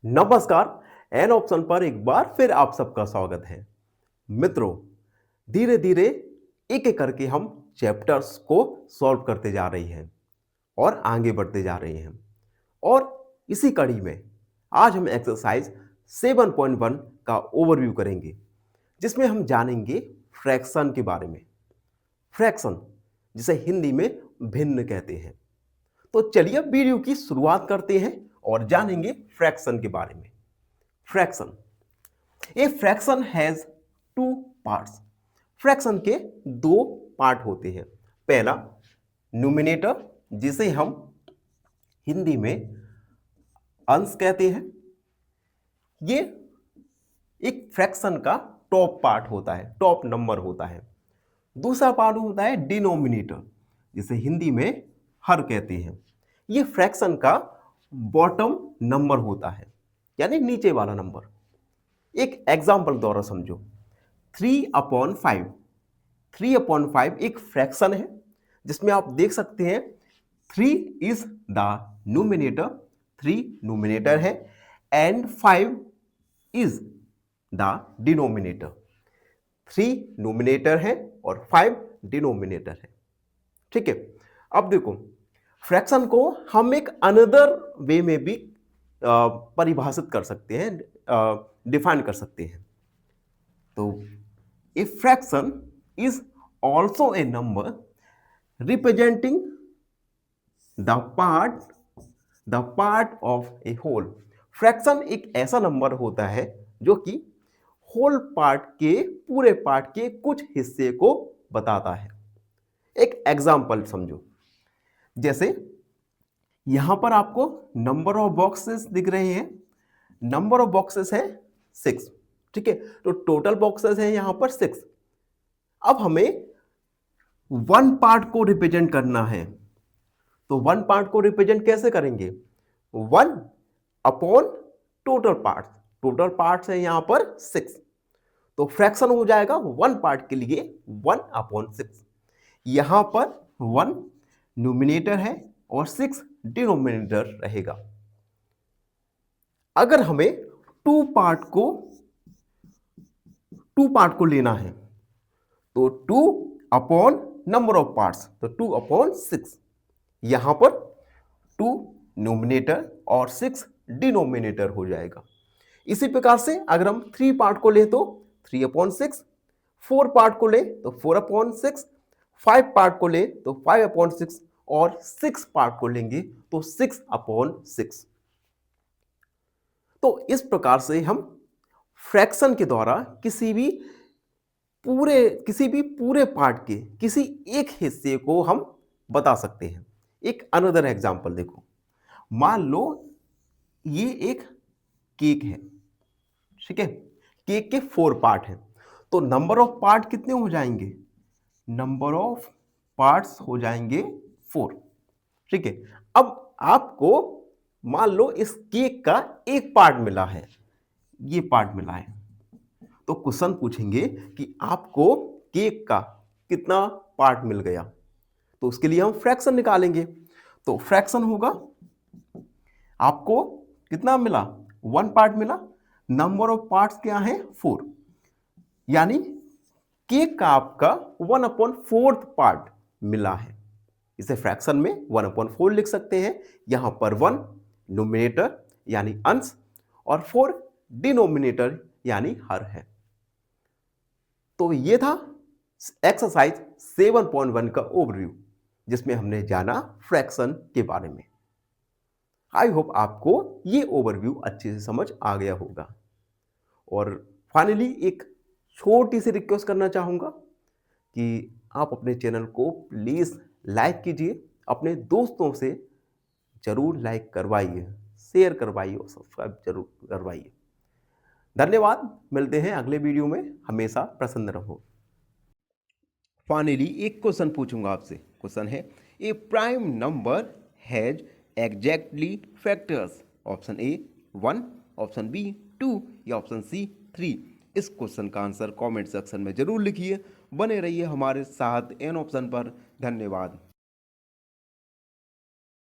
नमस्कार। An option पर एक बार फिर आप सबका स्वागत है। मित्रों, धीरे धीरे एक एक करके हम चैप्टर्स को सॉल्व करते जा रहे हैं और आगे बढ़ते जा रहे हैं। और इसी कड़ी में आज हम एक्सरसाइज 7.1 का ओवरव्यू करेंगे, जिसमें हम जानेंगे फ्रैक्शन के बारे में। फ्रैक्शन, जिसे हिंदी में भिन्न कहते हैं। तो चलिए अब वीडियो की शुरुआत करते हैं और जानेंगे फ्रैक्शन के बारे में। Fraction, a fraction has two parts. Fraction के दो पार्ट होते हैं। पहला न्यूमिनेटर, जिसे हम हिंदी में अंश कहते हैं। ये एक फ्रैक्शन का टॉप पार्ट होता है, टॉप नंबर होता है। दूसरा पार्ट होता है डिनोमिनेटर, जिसे हिंदी में हर कहते हैं। ये फ्रैक्शन का बॉटम नंबर होता है, यानी नीचे वाला नंबर। एक एग्जाम्पल द्वारा समझो। 3/5। 3/5 एक फ्रैक्शन है, जिसमें आप देख सकते हैं 3 इज द न्यूमिनेटर, 3 न्यूमिनेटर है, and 5 is the denominator. 3 numerator है और 5 डिनोमिनेटर है। ठीक है। अब देखो, फ्रैक्शन को हम एक अनदर वे में भी परिभाषित कर सकते हैं, डिफाइन कर सकते हैं। तो a fraction is also a number representing the part of a whole. Fraction एक ऐसा नंबर होता है जो कि होल पार्ट के, पूरे पार्ट के कुछ हिस्से को बताता है। एक एग्जाम्पल समझो। जैसे यहां पर आपको नंबर ऑफ बॉक्सेस दिख रहे हैं। नंबर ऑफ बॉक्सेस है 6। ठीक है, तो टोटल बॉक्सेस है यहां पर 6। अब हमें वन पार्ट को रिप्रेजेंट करना है, तो वन पार्ट को रिप्रेजेंट कैसे करेंगे? 1 upon total part. Total part है यहां पर 6, तो फ्रैक्शन हो जाएगा 1 पार्ट के लिए 1/6। यहां पर 1 न्यूमिनेटर है और 6 डिनोमिनेटर रहेगा। अगर हमें टू पार्ट को लेना है, तो 2 अपॉन नंबर ऑफ पार्ट्स, तो 2/6। यहां पर 2 न्यूमिनेटर और 6 डिनोमिनेटर हो जाएगा। इसी प्रकार से अगर हम 3 पार्ट को ले तो 3/6, 4 पार्ट को ले तो 4/6, 5 पार्ट को ले तो 5/6 और 6 पार्ट को लेंगे तो 6/6। तो इस प्रकार से हम फ्रैक्शन के द्वारा किसी भी पूरे पार्ट के किसी एक हिस्से को हम बता सकते हैं। एक अनदर एग्जांपल देखो। मान लो ये एक केक है। ठीक है, केक के 4 पार्ट हैं, तो नंबर ऑफ पार्ट कितने हो जाएंगे? नंबर ऑफ पार्ट्स हो जाएंगे 4। ठीक है। अब आपको मान लो इस केक का एक पार्ट मिला है, ये पार्ट मिला है, तो क्वेश्चन पूछेंगे कि आपको केक का कितना पार्ट मिल गया। तो उसके लिए हम फ्रैक्शन निकालेंगे। तो फ्रैक्शन होगा, आपको कितना मिला? 1 पार्ट मिला। नंबर ऑफ पार्ट्स क्या है? 4, यानी केक का आपका 1/4 पार्ट मिला है। इसे फ्रैक्शन में 1/4 लिख सकते हैं। यहां पर 1 न्यूमिनेटर यानी अंश और 4 डिनोमिनेटर यानी हर है। तो ये था एक्सरसाइज 7.1 का ओवरव्यू, जिसमें हमने जाना फ्रैक्शन के बारे में। आई होप आपको ये ओवरव्यू अच्छे से समझ आ गया होगा। और फाइनली एक छोटी सी रिक्वेस्ट करना चाहूँगा कि आप अपने चैनल को प्लीज़ लाइक कीजिए, अपने दोस्तों से ज़रूर लाइक करवाइए, शेयर करवाइए और सब्सक्राइब जरूर करवाइए। धन्यवाद। मिलते हैं अगले वीडियो में। हमेशा प्रसन्न रहो। फाइनली एक क्वेश्चन पूछूंगा आपसे। क्वेश्चन है, a prime number has exactly factors. Option A 1, option B 2 या ऑप्शन सी 3। इस क्वेश्चन का आंसर कमेंट सेक्शन में जरूर लिखिए। बने रहिए हमारे साथ एन ऑप्शन पर। धन्यवाद।